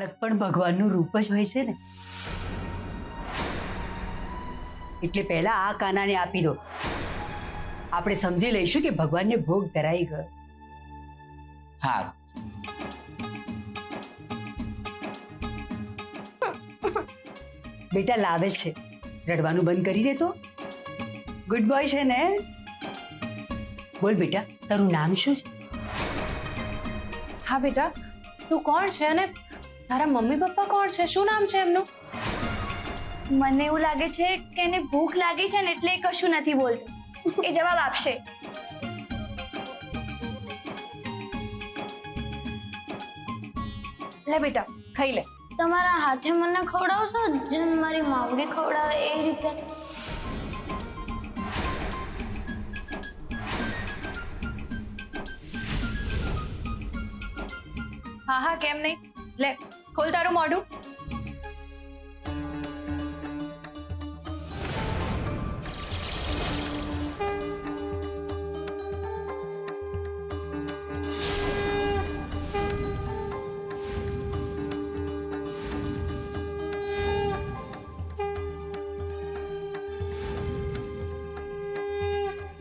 બાળક પણ ભગવાનનું રૂપ જ હોય છે ને, એટલે પહેલા આ કાનાને આપી દો. આપણે સમજી લઈશું કે ભગવાનને ભોગ ધરાઈ ગયો. હા. બેટા લાવે છે, રડવાનું બંધ કરી દે તો. ગુડ બોય છે ને. બોલ બેટા, તારું નામ શું છે? હા બેટા, તું કોણ છે અને તારા મમ્મી પપ્પા કોણ છે? શું નામ છે એમનું? મને એવું લાગે છે કે એને ભૂખ લાગી છે ને એટલે એ કશું નથી બોલતો. એ જવાબ આપશે. લે બેટા, ખાઈ લે. તમારા હાથે મને ખવડાવશો જેમ મારી માવડી ખવડાવે એ રીતે? હા હા, કેમ નહીં. લે, ખોલ તારું મોઢું.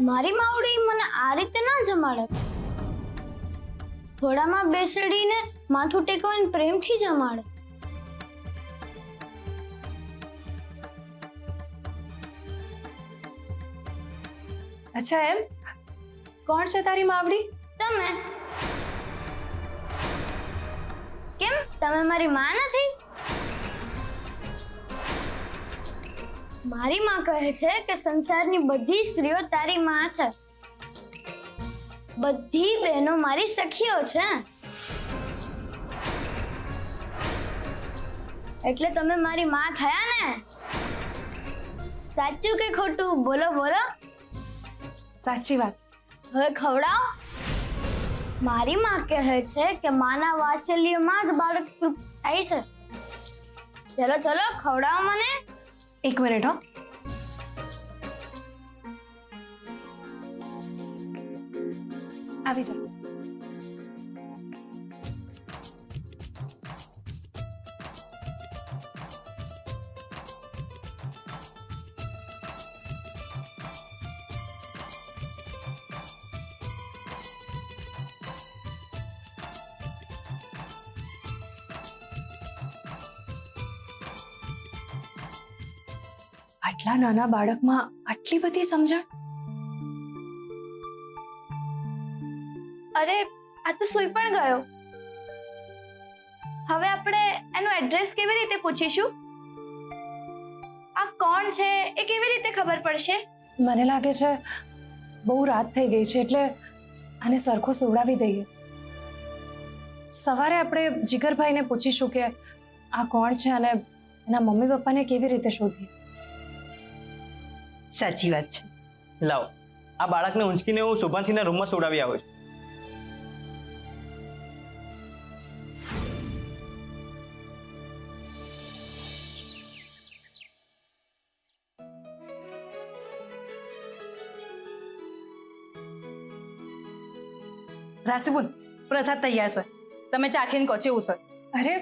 મારી માવડી મને આ રીતે ના જમાડે. થોડામાં બેસડીને માથું ટેકવીને પ્રેમથી જમાડે. અચ્છા એમ? કોણ છે તારી માવડી? તમે કેમ? તમે મારી માં નથી? મારી માં કહે છે કે સંસારની બધી સ્ત્રીઓ તારી માં છે, બધી બહેનો મારી સખીઓ છે. એટલે તમે મારી માં થયા ને? સાચું કે ખોટું? બોલો બોલો. સાચી વાત. હવે ખવડાવો. મારી માં કહે છે કે માના વાત્સલ્યમાં જ બાળક તૃપ્ત થાય છે. ચલો ચલો ખવડાવો મને. એક મિનિટ હો. આવી જા. આટલા નાના બાળકમાં આટલી બધી સમજણ? અરે આ તો સૂઈ પણ ગયો. હવે આપણે એનું એડ્રેસ કેવી રીતે પૂછીશું? આ કોણ છે એ કેવી રીતે ખબર પડશે? મને લાગે છે બહુ રાત થઈ ગઈ છે એટલે આને સરખો સુવડાવી દઈએ. સવારે આપણે જીગરભાઈને પૂછીશું કે આ કોણ છે અને એના મમ્મી પપ્પાને કેવી રીતે શોધીએ. સાચી વાત છે. લાવો, આ બાળકને ઊંચકીને હું શુભાંશીના રૂમમાં સુવડાવી આવું છું. રાસીબુન, પ્રસાદ તૈયાર છે, તમે ચાખીને કહો કેવું છે. અરે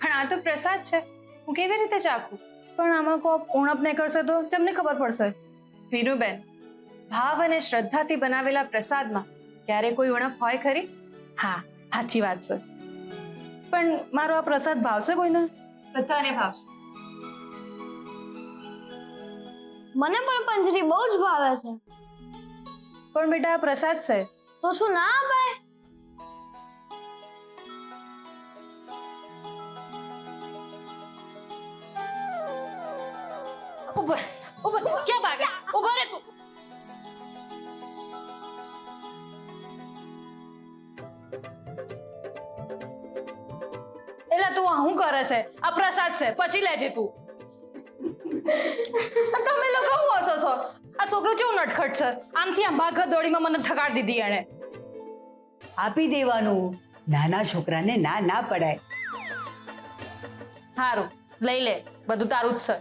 પણ આ તો પ્રસાદ છે, હું કેવી રીતે ચાખું? પણ આમાં કોઈ ઉણપ નહીં કરશે તો તમને ખબર પડશે. વીરુબેન, ભાવ અને શ્રદ્ધાથી બનાવેલા પ્રસાદમાં ક્યારે કોઈ ઉણપ હોય ખરી? હા, સાચી વાત છે. પણ મારો આ પ્રસાદ ભાવશે કોઈને? બધાને ભાવશે. મને પણ પંજરી બહુ જ ભાવે છે. પણ બેટા આ પ્રસાદ છે. તો શું ના અપાય? ઉભો ઉભો, ક્યાં ભાગે? ઉભો રે તું. એલા તું આ શું કરે છે? આ પ્રસાદ છે, પછી લેજે તું. તમે લોકો શું હસો છો? આ છોકરો કેવું નટખટ છે, આમથી આમ ભાગત દોડીમાં મને ઠગાડી દીધી એણે. આપી દેવાનું, નાના છોકરાને ના ના પડાય. સારું, લઈ લે, બધું તારું જ છે.